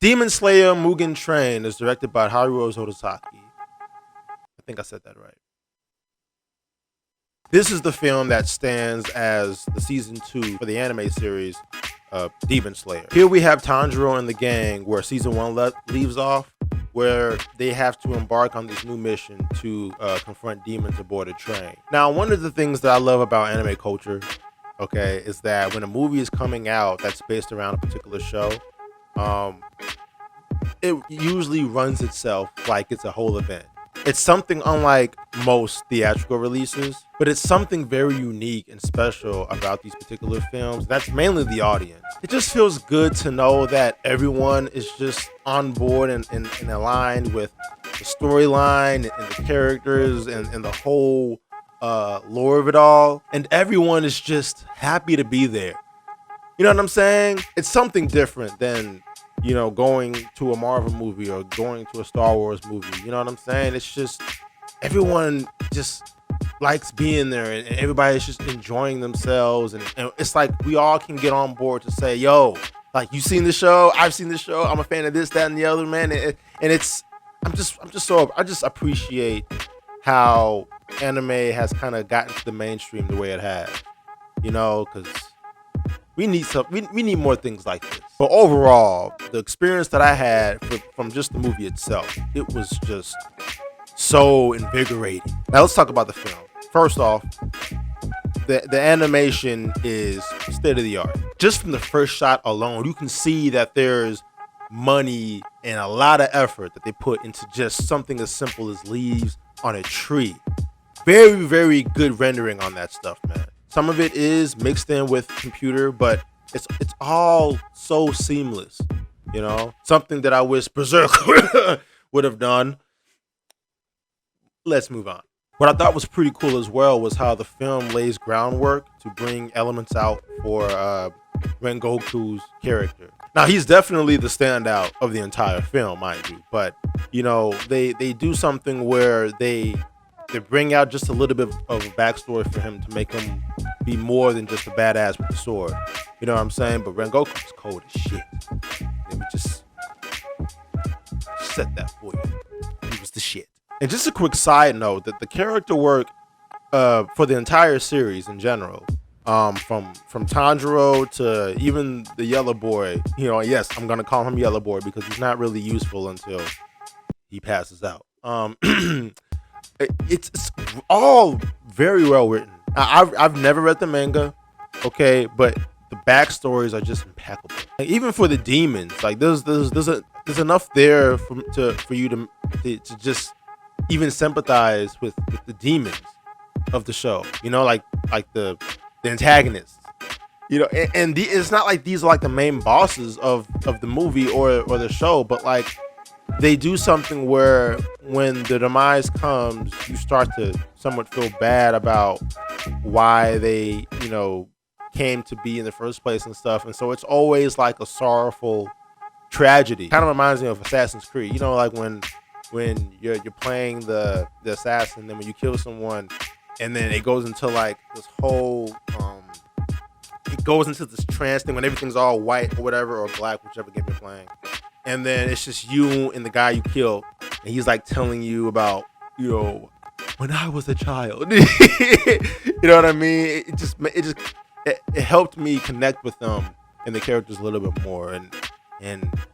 Demon Slayer Mugen Train is directed by Haruo Sotozaki. I think I said that right. This is the film that stands as the season 2 for the anime series Demon Slayer. Here we have Tanjiro and the gang where season 1 leaves off, where they have to embark on this new mission to confront demons aboard a train. Now, one of the things that I love about anime culture, okay, is that when a movie is coming out that's based around a particular show, it usually runs itself like it's a whole event. It's something unlike most theatrical releases, but it's something very unique and special about these particular films. That's mainly the audience. It just feels good to know that everyone is just on board and aligned with the storyline and the characters and the whole lore of it all. And everyone is just happy to be there. You know what I'm saying? It's something different than, you know, going to a Marvel movie or going to a Star Wars movie. You know what I'm saying? It's just everyone just likes being there and everybody's just enjoying themselves. And it's like we all can get on board to say, yo, like, you seen the show? I've seen the show. I'm a fan of this, that, and the other, man. And I just appreciate how anime has kind of gotten to the mainstream the way it has, you know, because we need more things like this. But overall, the experience that I had from just the movie itself, it was just so invigorating. Now let's talk about the film. First off, the animation is state of the art. Just from the first shot alone, you can see that there's money and a lot of effort that they put into just something as simple as leaves on a tree. Very, very good rendering on that stuff, man. Some of it is mixed in with computer, but it's all so seamless, you know? Something that I wish Berserk would have done. Let's move on. What I thought was pretty cool as well was how the film lays groundwork to bring elements out for Rengoku's character. Now, he's definitely the standout of the entire film, mind you, but, you know, they do something where they bring out just a little bit of a backstory for him to make him be more than just a badass with the sword. You know what I'm saying? But Rengoku's cold as shit. Let me just set that for you. He was the shit. And just a quick side note that the character work for the entire series in general, from Tanjiro to even the yellow boy, you know, yes, I'm gonna call him yellow boy because he's not really useful until he passes out. It's all very well written. I've never read the manga, okay, but the backstories are just impeccable. Like, even for the demons, like there's enough there for you to just even sympathize with the demons of the show. You know, like the antagonists. You know, and it's not like these are like the main bosses of the movie or the show, but like they do something where when the demise comes, you start to somewhat feel bad about why they, you know, came to be in the first place and stuff. And so it's always like a sorrowful tragedy. Kind of reminds me of Assassin's Creed. You know, like when you're playing the assassin, then when you kill someone, and then it goes into like this whole it goes into this trance thing when everything's all white or whatever, or black, whichever game you're playing. And then it's just you and the guy you killed, and he's like telling you about, you know, when I was a child. You know what I mean? It helped me connect with them and the characters a little bit more, and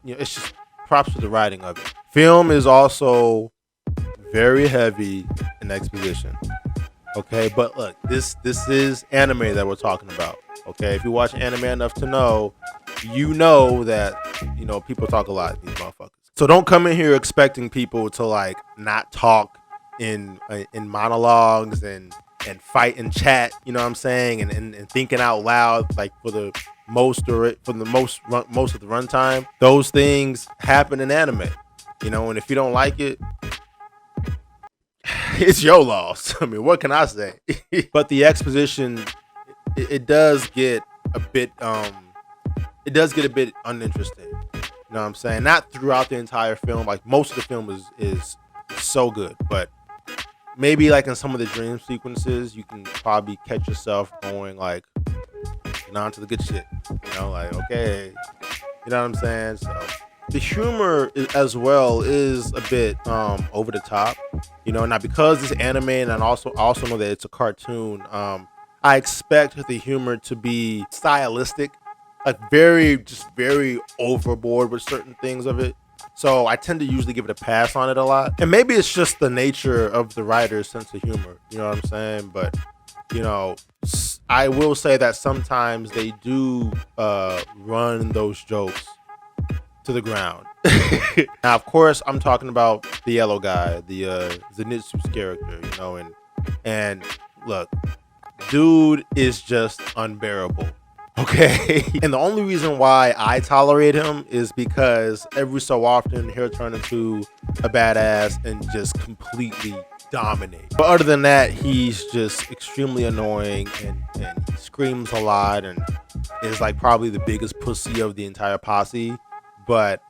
you know, it's just props to the writing of it. Film is also very heavy in exposition. Okay, but look, this is anime that we're talking about. Okay, if you watch anime enough to know, you know that, you know, people talk a lot, these motherfuckers. So don't come in here expecting people to like not talk in monologues and fight and chat, you know what I'm saying, and thinking out loud, like for the most of the runtime. Those things happen in anime, you know, and if you don't like it, it's your loss. I mean, what can I say? But the exposition, it does get a bit uninteresting. You know what I'm saying? Not throughout the entire film. Like most of the film is so good, but maybe like in some of the dream sequences, you can probably catch yourself going like, on to the good shit. You know, like, okay, you know what I'm saying? So the humor as well is a bit over the top, you know. Now because it's anime, and I also know that it's a cartoon, I expect the humor to be stylistic, like very overboard with certain things of it. So I tend to usually give it a pass on it a lot, and maybe it's just the nature of the writer's sense of humor, you know what I'm saying? But you know, I will say that sometimes they do run those jokes to the ground. Now, of course, I'm talking about the yellow guy, the Zenitsu's character, you know, and look, dude is just unbearable. Okay. And the only reason why I tolerate him is because every so often he'll turn into a badass and just completely dominate. But other than that, he's just extremely annoying, and he screams a lot and is like probably the biggest pussy of the entire posse. But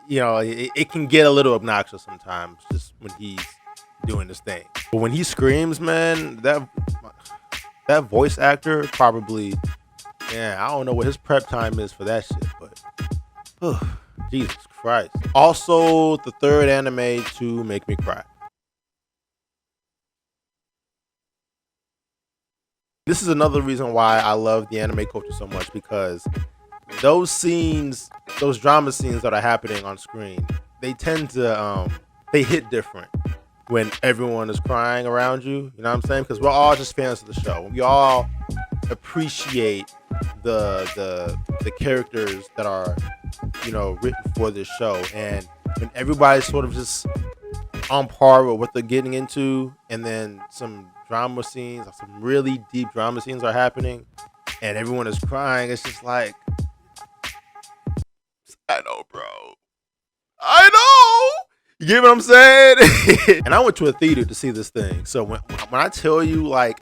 you know, it can get a little obnoxious sometimes just when he's doing this thing. But when he screams, man, that voice actor probably, yeah, I don't know what his prep time is for that shit, but Jesus Christ. Also, the third anime to make me cry. This is another reason why I love the anime culture so much, because those scenes, those drama scenes that are happening on screen, they tend to they hit different when everyone is crying around you. You know what I'm saying? Because we're all just fans of the show. We all appreciate the characters that are, you know, written for this show, and when everybody's sort of just on par with what they're getting into, and then some drama scenes, some really deep drama scenes are happening, and everyone is crying, it's just like, I know, bro. I know. You get what I'm saying? And I went to a theater to see this thing. So when I tell you, like,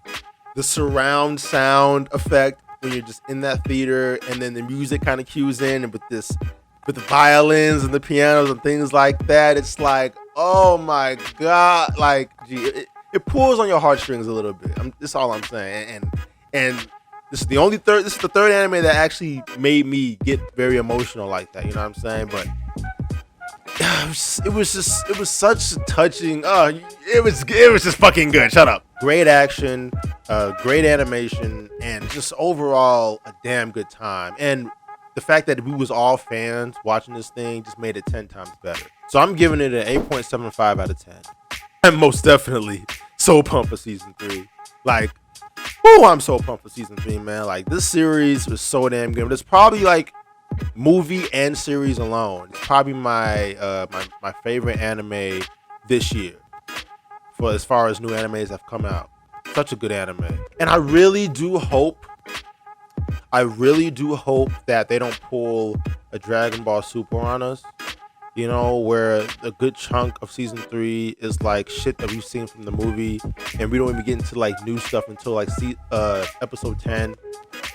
the surround sound effect when you're just in that theater, and then the music kind of cues in, and with the violins and the pianos and things like that, it's like, oh my God, like, gee, it pulls on your heartstrings a little bit. That's all I'm saying. And this is the third anime that actually made me get very emotional like that. You know what I'm saying? But it was such a touching. It was just fucking good. Shut up. Great action, great animation, and just overall a damn good time. And the fact that we was all fans watching this thing just made it 10 times better. So I'm giving it an 8.75 out of 10. I'm most definitely so pumped for season 3. Like, oh, I'm so pumped for season 3, man. Like, this series was so damn good. But it's probably like movie and series alone, it's probably my my favorite anime this year, for as far as new animes have come out. Such a good anime. And I really do hope that they don't pull a Dragon Ball Super on us, you know, where a good chunk of season 3 is like shit that we've seen from the movie, and we don't even get into like new stuff until like episode 10.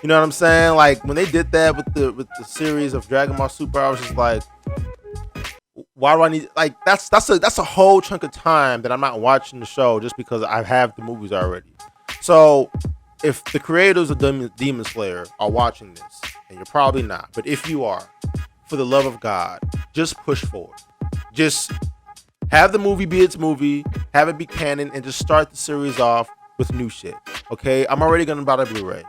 You know what I'm saying? Like, when they did that with the series of Dragon Ball Super, I was just like, why do I need, like, that's a whole chunk of time that I'm not watching the show just because I have the movies already. So if the creators of Demon Slayer are watching this, and you're probably not, but if you are, for the love of God, just push forward. Just have the movie be its movie, have it be canon, and just start the series off with new shit. Okay, I'm already gonna buy the Blu-ray.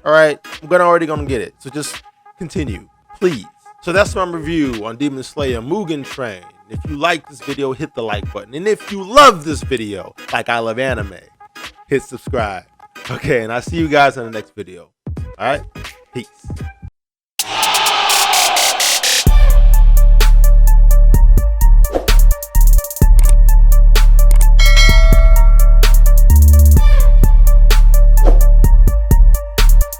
All right, I'm already gonna get it. So just continue, please. So that's my review on Demon Slayer Mugen Train. If you like this video, hit the like button. And if you love this video, like I love anime, hit subscribe. Okay, and I'll see you guys in the next video. All right, peace.